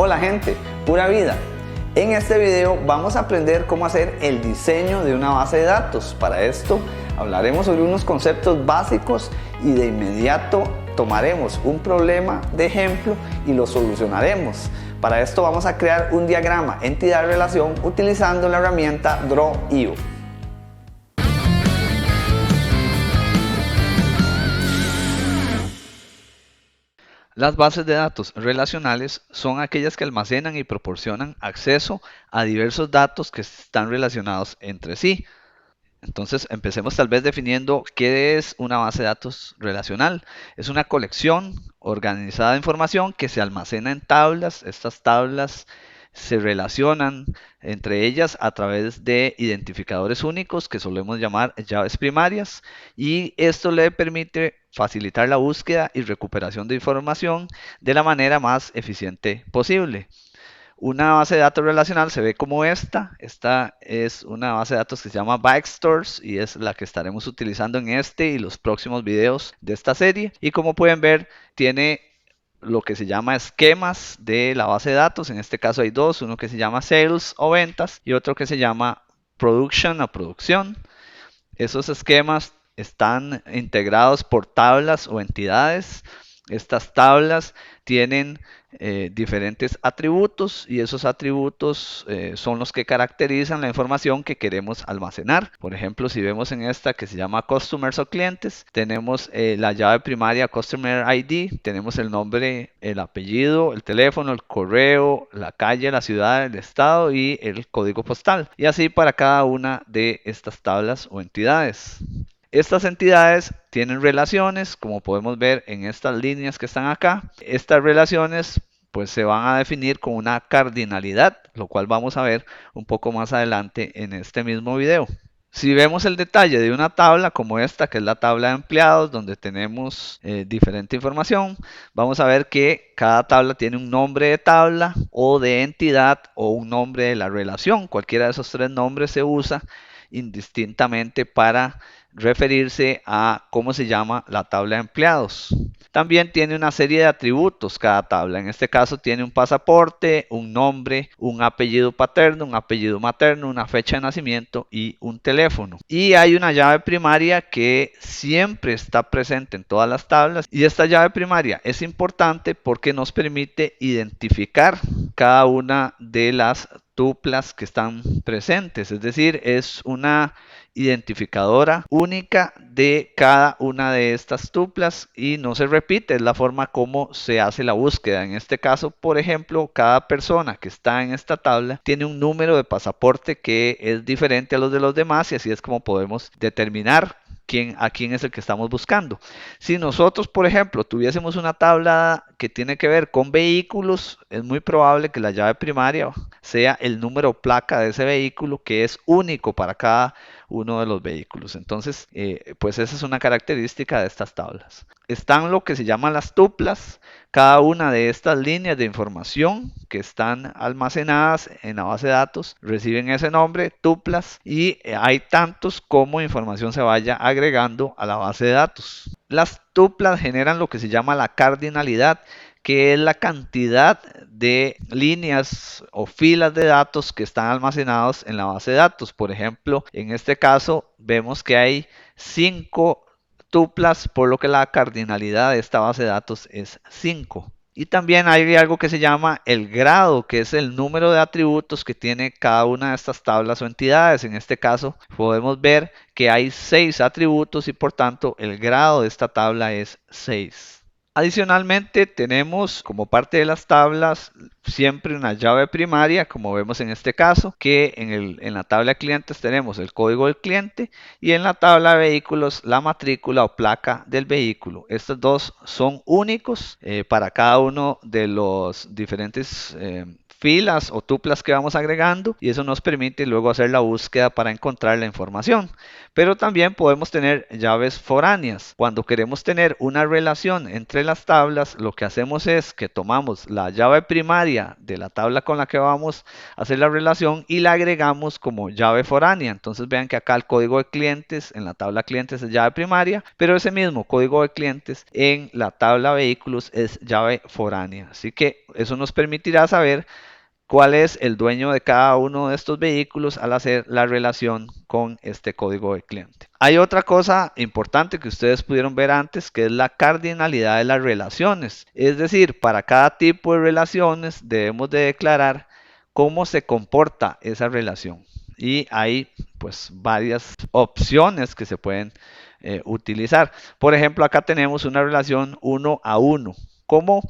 Hola gente, pura vida. En este video vamos a aprender cómo hacer el diseño de una base de datos. Para esto hablaremos sobre unos conceptos básicos y de inmediato tomaremos un problema de ejemplo y lo solucionaremos. Para esto vamos a crear un diagrama entidad-relación utilizando la herramienta Draw.io. Las bases de datos relacionales son aquellas que almacenan y proporcionan acceso a diversos datos que están relacionados entre sí. Entonces, empecemos tal vez definiendo qué es una base de datos relacional. Es una colección organizada de información que se almacena en tablas. Estas tablas se relacionan entre ellas a través de identificadores únicos que solemos llamar llaves primarias, y esto le permite facilitar la búsqueda y recuperación de información de la manera más eficiente posible. Una base de datos relacional se ve como esta. Esta es una base de datos que se llama Backstores y es la que estaremos utilizando en este y los próximos videos de esta serie. Y como pueden ver, tiene lo que se llama esquemas de la base de datos. En este caso hay dos, uno que se llama Sales o ventas y otro que se llama Production o producción. Esos esquemas están integrados por tablas o entidades. Estas tablas tienen diferentes atributos y esos atributos son los que caracterizan la información que queremos almacenar. Por ejemplo, si vemos en esta que se llama Customers o clientes, tenemos la llave primaria Customer ID, tenemos el nombre, el apellido, el teléfono, el correo, la calle, la ciudad, el estado y el código postal. Y así para cada una de estas tablas o entidades. Estas entidades tienen relaciones, como podemos ver en estas líneas que están acá. Estas relaciones pues se van a definir con una cardinalidad, lo cual vamos a ver un poco más adelante en este mismo video. Si vemos el detalle de una tabla como esta, que es la tabla de empleados, donde tenemos diferente información, vamos a ver que cada tabla tiene un nombre de tabla o de entidad o un nombre de la relación. Cualquiera de esos tres nombres se usa indistintamente para referirse a cómo se llama la tabla de empleados. También tiene una serie de atributos cada tabla. En este caso tiene un pasaporte, un nombre, un apellido paterno, un apellido materno, una fecha de nacimiento y un teléfono. Y hay una llave primaria que siempre está presente en todas las tablas. Y esta llave primaria es importante porque nos permite identificar cada una de las tuplas que están presentes. Es decir, es una identificadora única de cada una de estas tuplas y no se repite, es la forma como se hace la búsqueda. En este caso, por ejemplo, cada persona que está en esta tabla tiene un número de pasaporte que es diferente a los de los demás y así es como podemos determinar a quién es el que estamos buscando. Si nosotros, por ejemplo, tuviésemos una tabla que tiene que ver con vehículos, es muy probable que la llave primaria sea el número placa de ese vehículo, que es único para cada uno de los vehículos. Entonces, pues esa es una característica de estas tablas. Están lo que se llaman las tuplas. Cada una de estas líneas de información que están almacenadas en la base de datos reciben ese nombre, tuplas, y hay tantos como información se vaya agregando a la base de datos. Las tuplas generan lo que se llama la cardinalidad, que es la cantidad de líneas o filas de datos que están almacenados en la base de datos. Por ejemplo, en este caso vemos que hay 5 tuplas, por lo que la cardinalidad de esta base de datos es 5. Y también hay algo que se llama el grado, que es el número de atributos que tiene cada una de estas tablas o entidades. En este caso podemos ver que hay 6 atributos y por tanto el grado de esta tabla es 6. Adicionalmente tenemos como parte de las tablas siempre una llave primaria, como vemos en este caso, que en la tabla de clientes tenemos el código del cliente y en la tabla de vehículos la matrícula o placa del vehículo. Estos dos son únicos para cada uno de los diferentes filas o tuplas que vamos agregando y eso nos permite luego hacer la búsqueda para encontrar la información. Pero también podemos tener llaves foráneas. Cuando queremos tener una relación entre las tablas, lo que hacemos es que tomamos la llave primaria de la tabla con la que vamos a hacer la relación y la agregamos como llave foránea. Entonces vean que acá el código de clientes en la tabla clientes es llave primaria, pero ese mismo código de clientes en la tabla vehículos es llave foránea. Así que eso nos permitirá saber cuál es el dueño de cada uno de estos vehículos al hacer la relación con este código de cliente. Hay otra cosa importante que ustedes pudieron ver antes, que es la cardinalidad de las relaciones. Es decir, para cada tipo de relaciones debemos de declarar cómo se comporta esa relación. Y hay pues varias opciones que se pueden utilizar. Por ejemplo, acá tenemos una relación 1 a 1. ¿Cómo?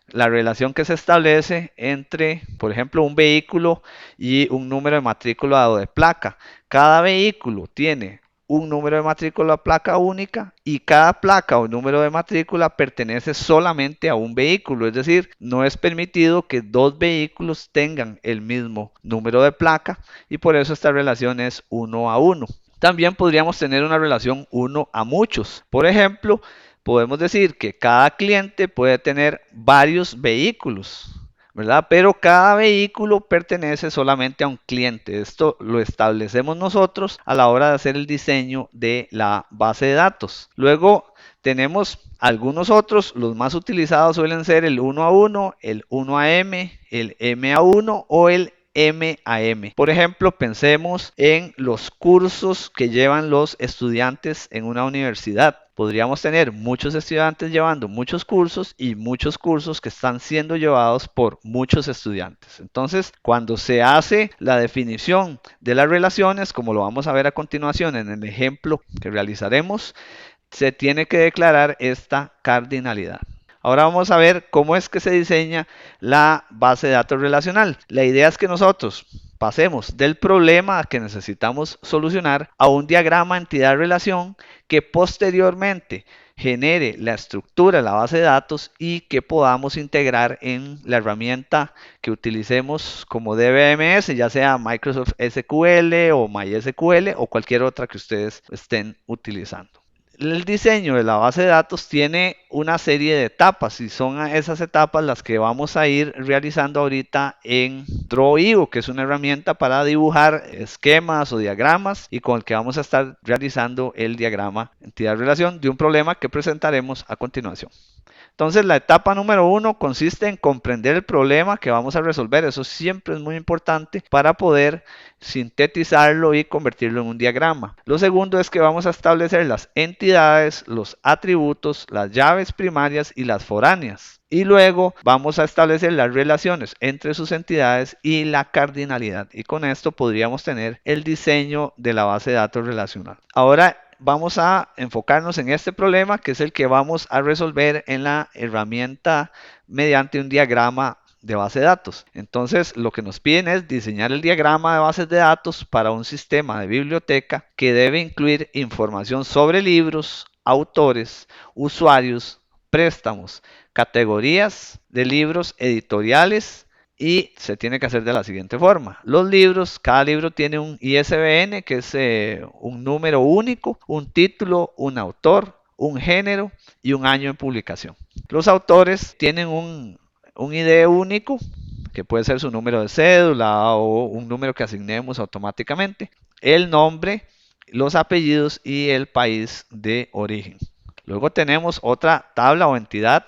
La relación que se establece entre, por ejemplo, un vehículo y un número de matrícula o de placa. Cada vehículo tiene un número de matrícula o placa única y cada placa o número de matrícula pertenece solamente a un vehículo, es decir, no es permitido que dos vehículos tengan el mismo número de placa y por eso esta relación es 1 a 1. También podríamos tener una relación 1 a muchos. Por ejemplo, podemos decir que cada cliente puede tener varios vehículos, ¿verdad? Pero cada vehículo pertenece solamente a un cliente. Esto lo establecemos nosotros a la hora de hacer el diseño de la base de datos. Luego tenemos algunos otros, los más utilizados suelen ser el 1 a 1, el 1 a M, el M a 1 o el M a M. Por ejemplo, pensemos en los cursos que llevan los estudiantes en una universidad. Podríamos tener muchos estudiantes llevando muchos cursos y muchos cursos que están siendo llevados por muchos estudiantes. Entonces, cuando se hace la definición de las relaciones, como lo vamos a ver a continuación en el ejemplo que realizaremos, se tiene que declarar esta cardinalidad. Ahora vamos a ver cómo es que se diseña la base de datos relacional. La idea es que nosotros pasemos del problema que necesitamos solucionar a un diagrama entidad-relación que posteriormente genere la estructura de la base de datos y que podamos integrar en la herramienta que utilicemos como DBMS, ya sea Microsoft SQL o MySQL o cualquier otra que ustedes estén utilizando. El diseño de la base de datos tiene una serie de etapas y son esas etapas las que vamos a ir realizando ahorita en Drawio, que es una herramienta para dibujar esquemas o diagramas y con el que vamos a estar realizando el diagrama entidad-relación de un problema que presentaremos a continuación. Entonces, la etapa número 1 consiste en comprender el problema que vamos a resolver. Eso siempre es muy importante para poder sintetizarlo y convertirlo en un diagrama. Lo segundo es que vamos a establecer las entidades, los atributos, las llaves primarias y las foráneas. Y luego vamos a establecer las relaciones entre sus entidades y la cardinalidad. Y con esto podríamos tener el diseño de la base de datos relacional. Ahora vamos a enfocarnos en este problema, que es el que vamos a resolver en la herramienta mediante un diagrama de base de datos. Entonces, lo que nos piden es diseñar el diagrama de bases de datos para un sistema de biblioteca que debe incluir información sobre libros, autores, usuarios, préstamos, categorías de libros, editoriales, y se tiene que hacer de la siguiente forma. Los libros, cada libro tiene un ISBN, que es un número único, un título, un autor, un género y un año de publicación. Los autores tienen un ID único, que puede ser su número de cédula o un número que asignemos automáticamente, el nombre, los apellidos y el país de origen. Luego tenemos otra tabla o entidad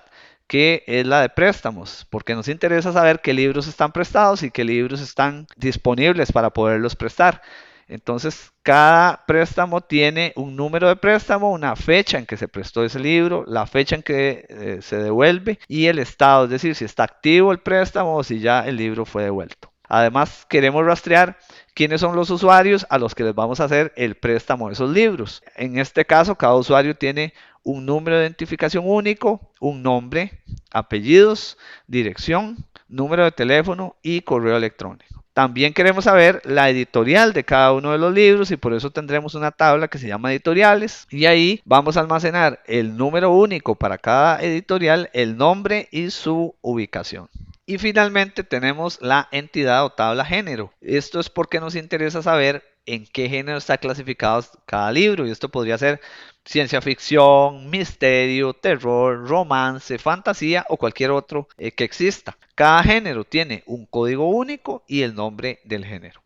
que es la de préstamos, porque nos interesa saber qué libros están prestados y qué libros están disponibles para poderlos prestar. Entonces, cada préstamo tiene un número de préstamo, una fecha en que se prestó ese libro, la fecha en que se devuelve y el estado, es decir, si está activo el préstamo o si ya el libro fue devuelto. Además, queremos rastrear quiénes son los usuarios a los que les vamos a hacer el préstamo de esos libros. En este caso, cada usuario tiene un número de identificación único, un nombre, apellidos, dirección, número de teléfono y correo electrónico. También queremos saber la editorial de cada uno de los libros y por eso tendremos una tabla que se llama editoriales y ahí vamos a almacenar el número único para cada editorial, el nombre y su ubicación. Y finalmente tenemos la entidad o tabla género. Esto es porque nos interesa saber en qué género está clasificado cada libro. Y esto podría ser ciencia ficción, misterio, terror, romance, fantasía o cualquier otro que exista. Cada género tiene un código único y el nombre del género.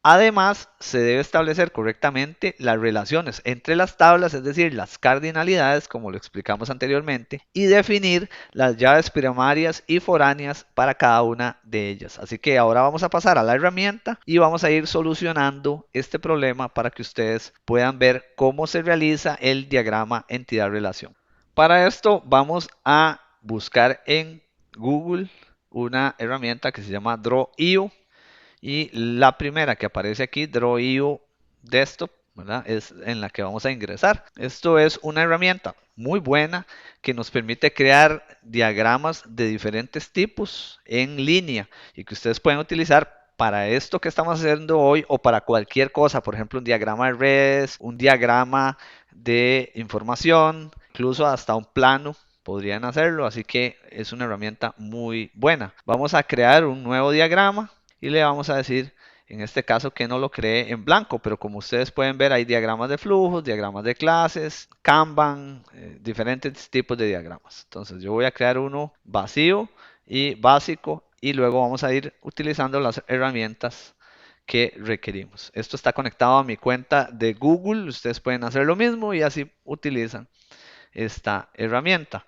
Además, se debe establecer correctamente las relaciones entre las tablas, es decir, las cardinalidades, como lo explicamos anteriormente, y definir las llaves primarias y foráneas para cada una de ellas. Así que ahora vamos a pasar a la herramienta y vamos a ir solucionando este problema para que ustedes puedan ver cómo se realiza el diagrama entidad-relación. Para esto vamos a buscar en Google una herramienta que se llama Draw.io. Y la primera que aparece aquí, Draw.io Desktop, ¿verdad? Es en la que vamos a ingresar. Esto es una herramienta muy buena que nos permite crear diagramas de diferentes tipos en línea y que ustedes pueden utilizar para esto que estamos haciendo hoy o para cualquier cosa. Por ejemplo, un diagrama de redes, un diagrama de información, incluso hasta un plano podrían hacerlo, así que es una herramienta muy buena. Vamos a crear un nuevo diagrama y le vamos a decir en este caso que no lo cree en blanco, pero como ustedes pueden ver hay diagramas de flujos, diagramas de clases, Kanban, diferentes tipos de diagramas. Entonces yo voy a crear uno vacío y básico y luego vamos a ir utilizando las herramientas que requerimos. Esto está conectado a mi cuenta de Google, ustedes pueden hacer lo mismo y así utilizan esta herramienta.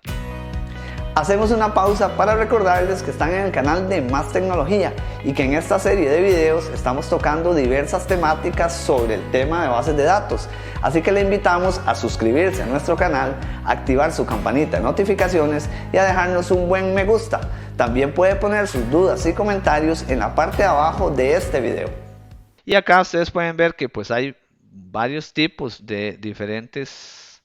Hacemos una pausa para recordarles que están en el canal de Más Tecnología y que en esta serie de videos estamos tocando diversas temáticas sobre el tema de bases de datos. Así que le invitamos a suscribirse a nuestro canal, activar su campanita de notificaciones y a dejarnos un buen me gusta. También puede poner sus dudas y comentarios en la parte de abajo de este video. Y acá ustedes pueden ver que pues hay varios tipos de diferentes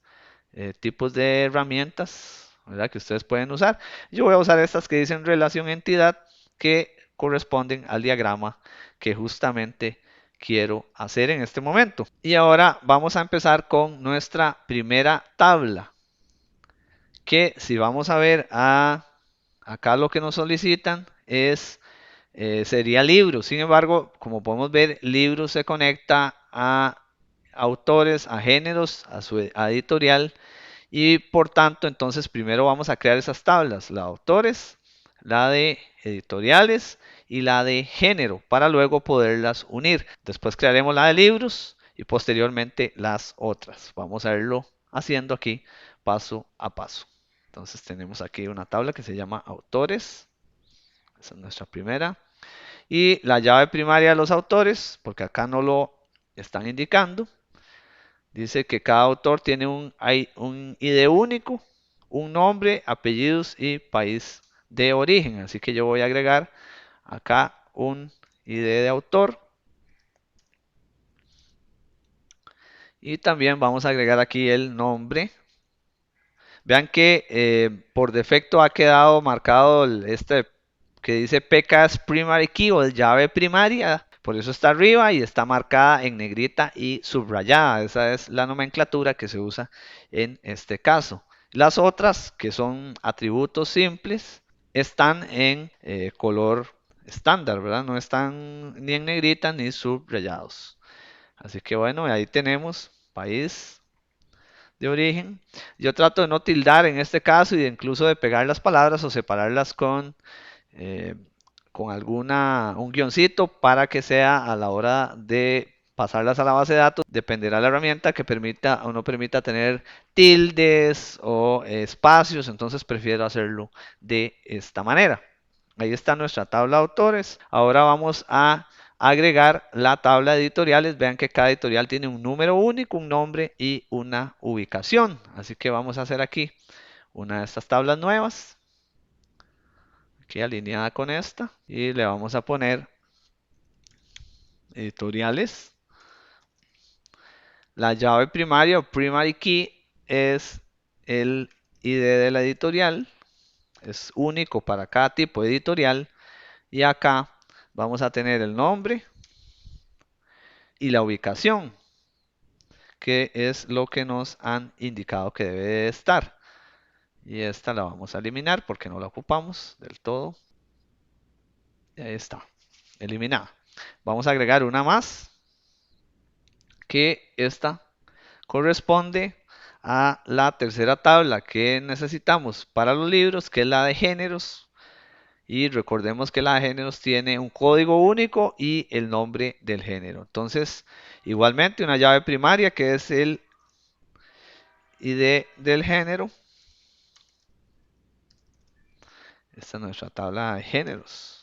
tipos de herramientas, ¿verdad? Que ustedes pueden usar. Yo voy a usar estas que dicen relación entidad que corresponden al diagrama que justamente quiero hacer en este momento. Y ahora vamos a empezar con nuestra primera tabla, que si vamos a ver acá lo que nos solicitan es sería libros. Sin embargo, como podemos ver, libros se conecta a autores, a géneros, a editorial y por tanto, entonces primero vamos a crear esas tablas, la de autores, la de editoriales y la de género, para luego poderlas unir. Después crearemos la de libros y posteriormente las otras. Vamos a irlo haciendo aquí paso a paso. Entonces tenemos aquí una tabla que se llama autores. Esa es nuestra primera. Y la llave primaria de los autores, porque acá no lo están indicando. Dice que cada autor tiene un ID único, un nombre, apellidos y país de origen. Así que yo voy a agregar acá un ID de autor. Y también vamos a agregar aquí el nombre. Vean que por defecto ha quedado marcado este que dice PKS Primary Key o llave primaria. Por eso está arriba y está marcada en negrita y subrayada. Esa es la nomenclatura que se usa en este caso. Las otras, que son atributos simples, están en color estándar, ¿verdad? No están ni en negrita ni subrayados. Así que bueno, ahí tenemos país de origen. Yo trato de no tildar en este caso y incluso de pegar las palabras o separarlas eh, con un guioncito para que sea a la hora de pasarlas a la base de datos, dependerá de la herramienta que permita o no permita tener tildes o espacios, entonces prefiero hacerlo de esta manera. Ahí está nuestra tabla de autores. Ahora vamos a agregar la tabla de editoriales. Vean que cada editorial tiene un número único, un nombre y una ubicación. Así que vamos a hacer aquí una de estas tablas nuevas, aquí alineada con esta. Y le vamos a poner editoriales. La llave primaria o primary key es el ID de la editorial. Es único para cada tipo de editorial. Y acá vamos a tener el nombre y la ubicación, que es lo que nos han indicado que debe de estar. Y esta la vamos a eliminar porque no la ocupamos del todo. Y ahí está, eliminada. Vamos a agregar una más, que esta corresponde a la tercera tabla que necesitamos para los libros, que es la de géneros. Y recordemos que la de géneros tiene un código único y el nombre del género. Entonces, igualmente una llave primaria que es el ID del género. Esta es nuestra tabla de géneros.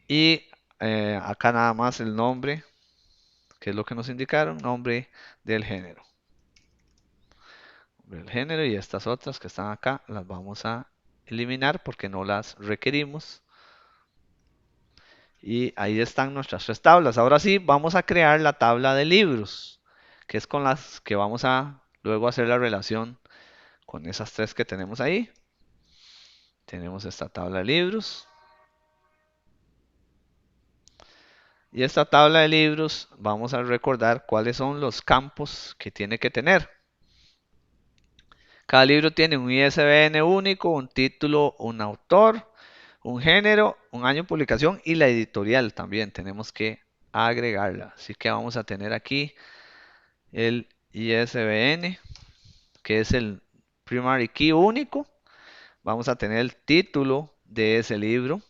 Y acá nada más el nombre, que es lo que nos indicaron, nombre del género. Nombre del género, y estas otras que están acá las vamos a eliminar porque no las requerimos. Y ahí están nuestras tres tablas. Ahora sí, vamos a crear la tabla de libros, que es con las que vamos a luego hacer la relación con esas tres que tenemos ahí. Tenemos esta tabla de libros. Y esta tabla de libros vamos a recordar cuáles son los campos que tiene que tener. Cada libro tiene un ISBN único, un título, un autor, un género, un año de publicación y la editorial también tenemos que agregarla. Así que vamos a tener aquí el ISBN, que es el primary key único. Vamos a tener el título de ese libro.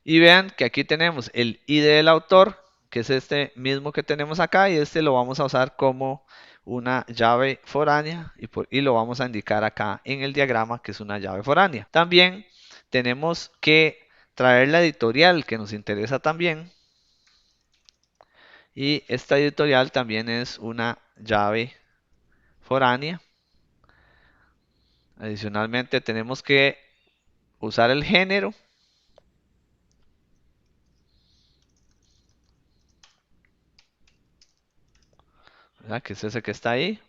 Y vean que aquí tenemos el ID del autor, que es este mismo que tenemos acá, y este lo vamos a usar como una llave foránea y lo vamos a indicar acá en el diagrama que es una llave foránea. También tenemos que traer la editorial que nos interesa también, y esta editorial también es una llave foránea. Adicionalmente tenemos que usar el género, ¿verdad? Que es ese que está ahí.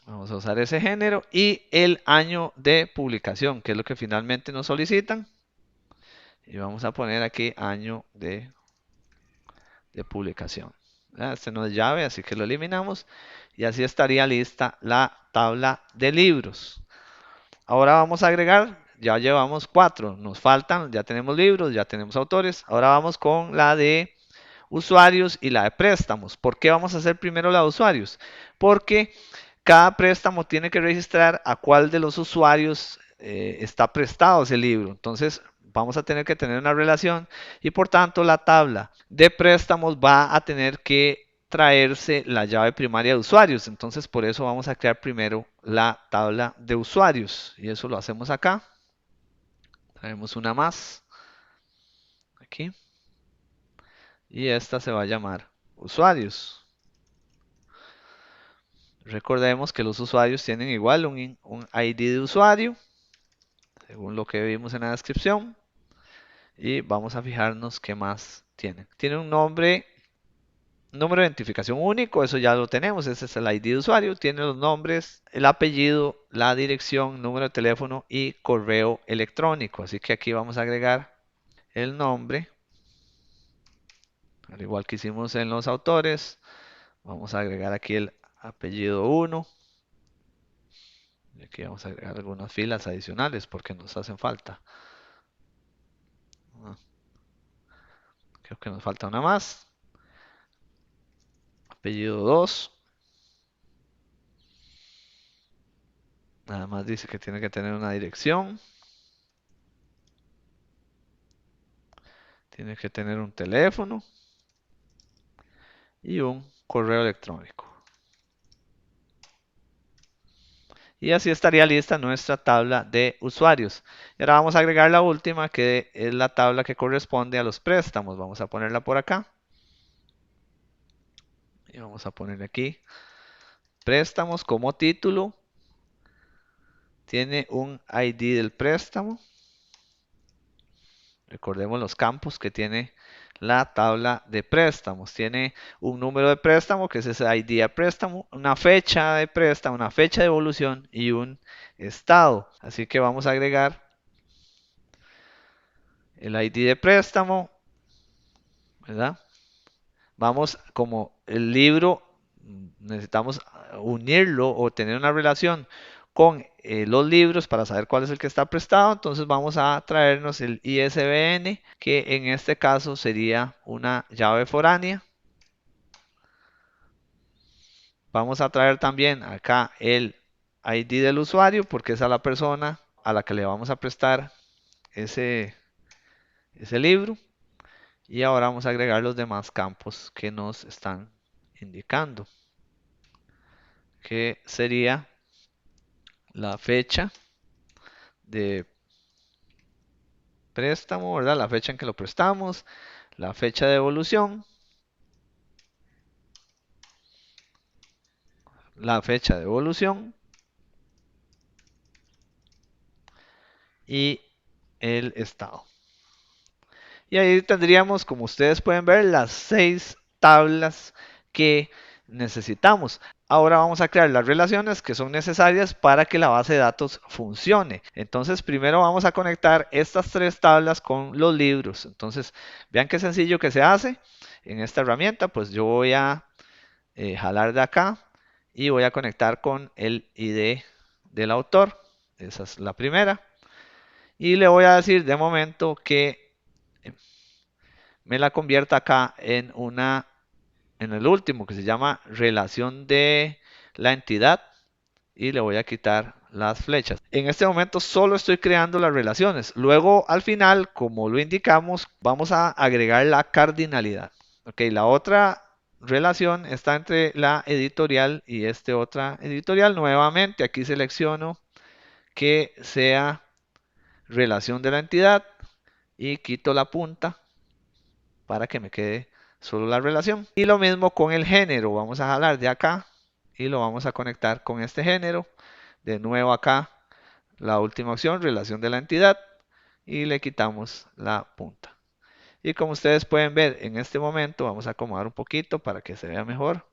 Vamos a usar ese género y el año de publicación, que es lo que finalmente nos solicitan. Y vamos a poner aquí año de publicación. Este no es llave, así que lo eliminamos. Y así estaría lista la tabla de libros. Ahora vamos a agregar, ya llevamos 4, nos faltan, ya tenemos libros, ya tenemos autores. Ahora vamos con la de usuarios y la de préstamos. ¿Por qué vamos a hacer primero la de usuarios? Porque cada préstamo tiene que registrar a cuál de los usuarios está prestado ese libro. Entonces, vamos a tener que tener una relación y por tanto la tabla de préstamos va a tener que traerse la llave primaria de usuarios. Entonces, por eso vamos a crear primero la tabla de usuarios y eso lo hacemos acá. Traemos una más aquí y esta se va a llamar usuarios. Recordemos que los usuarios tienen igual un ID de usuario, según lo que vimos en la descripción. Y vamos a fijarnos qué más tiene. Tiene un nombre, número de identificación único, eso ya lo tenemos, ese es el ID de usuario. Tiene los nombres, el apellido, la dirección, número de teléfono y correo electrónico. Así que aquí vamos a agregar el nombre, al igual que hicimos en los autores. Vamos a agregar aquí el apellido 1. Y aquí vamos a agregar algunas filas adicionales porque nos hacen falta. Ah, creo que nos falta una más. Apellido 2. Nada más dice que tiene que tener una dirección. Tiene que tener un teléfono y un correo electrónico. Y así estaría lista nuestra tabla de usuarios. Y ahora vamos a agregar la última, que es la tabla que corresponde a los préstamos. Vamos a ponerla por acá. Y vamos a poner aquí préstamos como título. Tiene un ID del préstamo. Recordemos los campos que tiene la tabla de préstamos. Tiene un número de préstamo, que es ese ID de préstamo, una fecha de préstamo, una fecha de evolución y un estado. Así que vamos a agregar el ID de préstamo, ¿verdad? Vamos, como el libro, necesitamos unirlo o tener una relación con los libros para saber cuál es el que está prestado. Entonces vamos a traernos el ISBN, que en este caso sería una llave foránea. Vamos a traer también acá el ID del usuario, porque es a la persona a la que le vamos a prestar ese libro. Y ahora vamos a agregar los demás campos que nos están indicando, que sería la fecha de préstamo, ¿verdad? La fecha en que lo prestamos, la fecha de evolución, la fecha de evolución y el estado. Y ahí tendríamos, como ustedes pueden ver, las 6 tablas que necesitamos. Ahora vamos a crear las relaciones que son necesarias para que la base de datos funcione. Entonces, primero vamos a conectar estas 3 tablas con los libros. Entonces, vean qué sencillo que se hace en esta herramienta. Pues yo voy a jalar de acá y voy a conectar con el ID del autor. Esa es la primera. Y le voy a decir de momento que me la convierta acá en el último, que se llama relación de la entidad, y le voy a quitar las flechas. En este momento solo estoy creando las relaciones. Luego al final, como lo indicamos, vamos a agregar la cardinalidad. Ok, la otra relación está entre la editorial y esta otra editorial. Nuevamente aquí selecciono que sea relación de la entidad y quito la punta para que me quede solo la relación. Y lo mismo con el género. Vamos a jalar de acá y lo vamos a conectar con este género. De nuevo acá la última opción, relación de la entidad, y le quitamos la punta. Y como ustedes pueden ver en este momento, vamos a acomodar un poquito para que se vea mejor.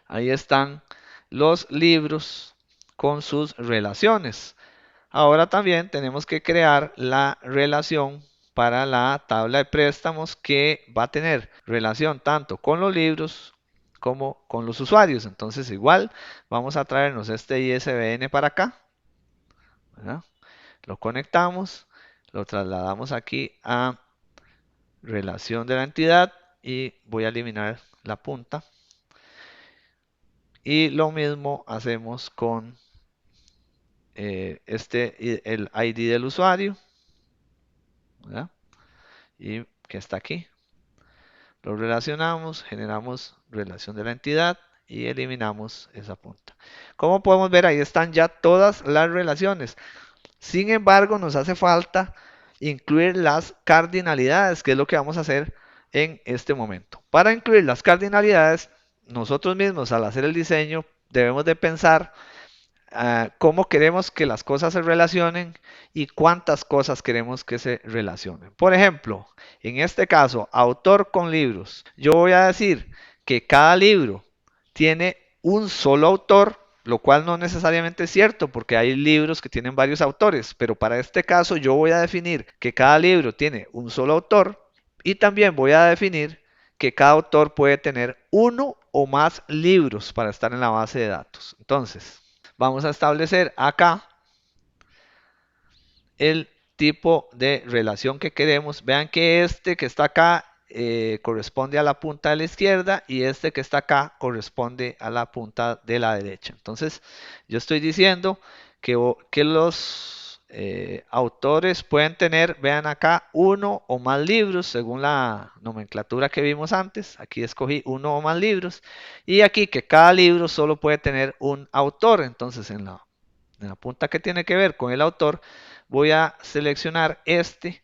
Ahí están los libros con sus relaciones. Ahora también tenemos que crear la relación para la tabla de préstamos que va a tener relación tanto con los libros como con los usuarios. Entonces igual vamos a traernos este ISBN para acá, ¿verdad? Lo conectamos, lo trasladamos aquí a relación de la entidad y voy a eliminar la punta. Y lo mismo hacemos con el ID del usuario, ¿verdad? Y que está aquí. Lo relacionamos, generamos relación de la entidad y eliminamos esa punta. Como podemos ver, ahí están ya todas las relaciones. Sin embargo, nos hace falta incluir las cardinalidades, que es lo que vamos a hacer en este momento. Para incluir las cardinalidades, nosotros mismos al hacer el diseño debemos de pensar cómo queremos que las cosas se relacionen y cuántas cosas queremos que se relacionen. Por ejemplo, en este caso, autor con libros. Yo voy a decir que cada libro tiene un solo autor, lo cual no necesariamente es cierto porque hay libros que tienen varios autores, pero para este caso yo voy a definir que cada libro tiene un solo autor y también voy a definir que cada autor puede tener uno o más libros para estar en la base de datos. Entonces, vamos a establecer acá el tipo de relación que queremos. Vean que este que está acá corresponde a la punta de la izquierda y este que está acá corresponde a la punta de la derecha. Entonces, yo estoy diciendo que los autores pueden tener, vean acá, uno o más libros según la nomenclatura que vimos antes. Aquí escogí uno o más libros y aquí que cada libro solo puede tener un autor. Entonces, en la punta que tiene que ver con el autor, voy a seleccionar este,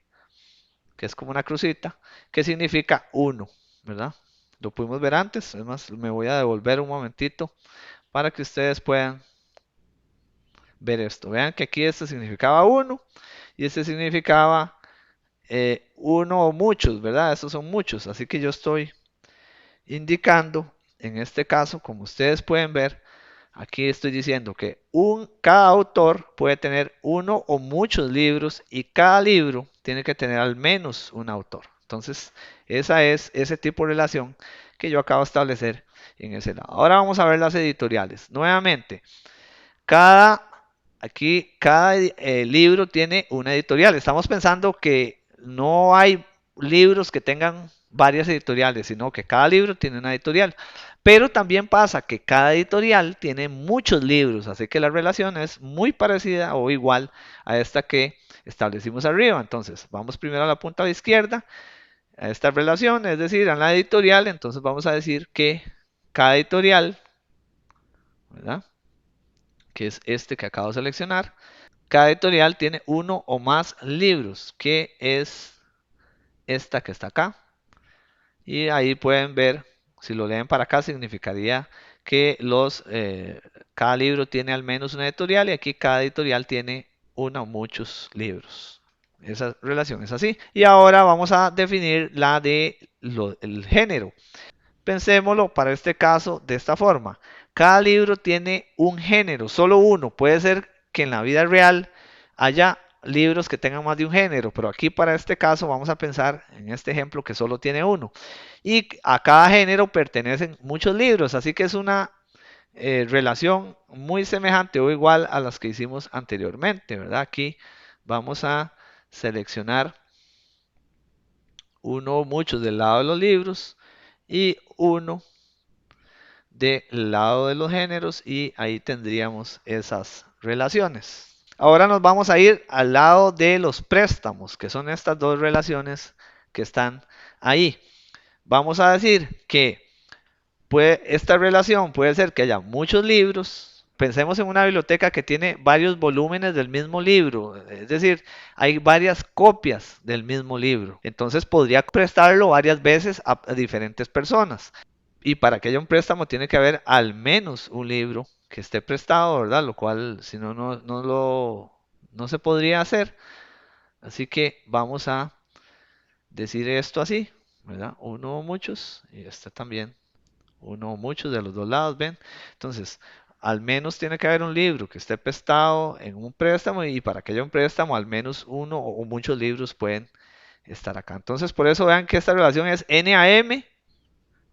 que es como una crucita, que significa uno, ¿verdad? Lo pudimos ver antes, es más, me voy a devolver un momentito para que ustedes puedan ver esto. Vean que aquí este significaba uno y este significaba uno o muchos, ¿verdad? Estos son muchos, así que yo estoy indicando, en este caso, como ustedes pueden ver, aquí estoy diciendo que cada autor puede tener uno o muchos libros y cada libro tiene que tener al menos un autor. Entonces, esa es ese tipo de relación que yo acabo de establecer en ese lado. Ahora vamos a ver las editoriales. Nuevamente, Aquí cada libro tiene una editorial. Estamos pensando que no hay libros que tengan varias editoriales, sino que cada libro tiene una editorial. Pero también pasa que cada editorial tiene muchos libros, así que la relación es muy parecida o igual a esta que establecimos arriba. Entonces, vamos primero a la punta de la izquierda, a esta relación, es decir, a la editorial. Entonces vamos a decir que cada editorial, ¿verdad?, que es este que acabo de seleccionar, cada editorial tiene uno o más libros, que es esta que está acá. Y ahí pueden ver, si lo leen para acá, significaría que cada libro tiene al menos una editorial y aquí cada editorial tiene uno o muchos libros. Esa relación es así. Y ahora vamos a definir el género. Pensémoslo para este caso de esta forma. Cada libro tiene un género, solo uno. Puede ser que en la vida real haya libros que tengan más de un género, pero aquí para este caso vamos a pensar en este ejemplo que solo tiene uno. Y a cada género pertenecen muchos libros, así que es una relación muy semejante o igual a las que hicimos anteriormente, ¿verdad? Aquí vamos a seleccionar uno o muchos del lado de los libros y uno del lado de los géneros, y ahí tendríamos esas relaciones. Ahora nos vamos a ir al lado de los préstamos, que son estas dos relaciones que están ahí. Vamos a decir que esta relación puede ser que haya muchos libros. Pensemos en una biblioteca que tiene varios volúmenes del mismo libro, es decir, hay varias copias del mismo libro. Entonces podría prestarlo varias veces a diferentes personas. Y para que haya un préstamo tiene que haber al menos un libro que esté prestado, ¿verdad? Lo cual, si no, no se podría hacer. Así que vamos a decir esto así, ¿verdad? Uno o muchos, y este también, uno o muchos de los dos lados, ¿ven? Entonces, al menos tiene que haber un libro que esté prestado en un préstamo, y para que haya un préstamo, al menos uno o muchos libros pueden estar acá. Entonces, por eso vean que esta relación es N a M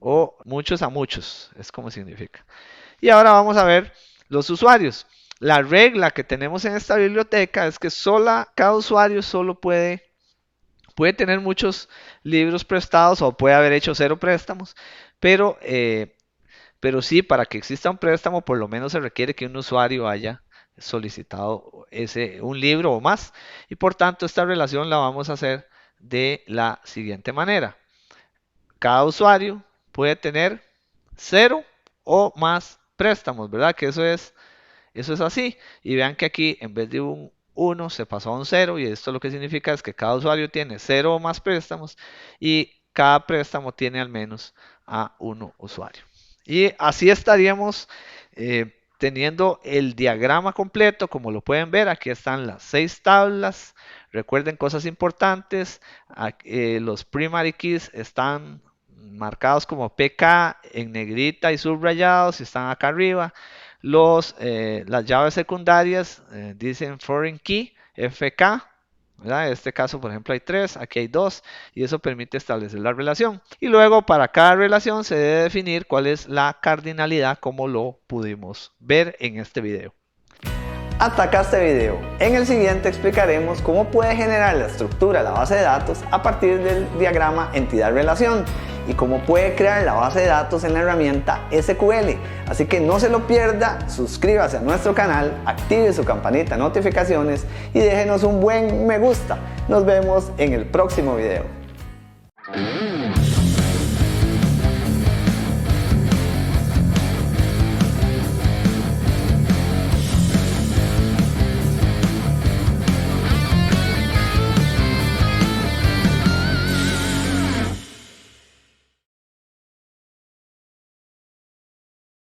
o muchos a muchos, es como significa. Y ahora vamos a ver los usuarios. La regla que tenemos en esta biblioteca es que cada usuario solo puede tener muchos libros prestados o puede haber hecho 0 préstamos, pero sí, para que exista un préstamo, por lo menos se requiere que un usuario haya solicitado un libro o más. Y por tanto, esta relación la vamos a hacer de la siguiente manera. Cada usuario puede tener 0 o más préstamos, ¿verdad? Que eso es así. Y vean que aquí en vez de un 1 se pasó a un 0, y esto lo que significa es que cada usuario tiene 0 o más préstamos y cada préstamo tiene al menos a 1 usuario. Y así estaríamos teniendo el diagrama completo. Como lo pueden ver, aquí están las 6 tablas. Recuerden cosas importantes. Los primary keys están marcados como PK en negrita y subrayados, y están acá arriba. Las llaves secundarias dicen foreign key, FK, ¿verdad? En este caso, por ejemplo, hay 3, aquí hay 2, y eso permite establecer la relación. Y luego, para cada relación se debe definir cuál es la cardinalidad, como lo pudimos ver en este video. Hasta acá este video. En el siguiente explicaremos cómo puede generar la estructura de la base de datos a partir del diagrama entidad-relación y cómo puede crear la base de datos en la herramienta SQL. Así que no se lo pierda, suscríbase a nuestro canal, active su campanita de notificaciones y déjenos un buen me gusta. Nos vemos en el próximo video.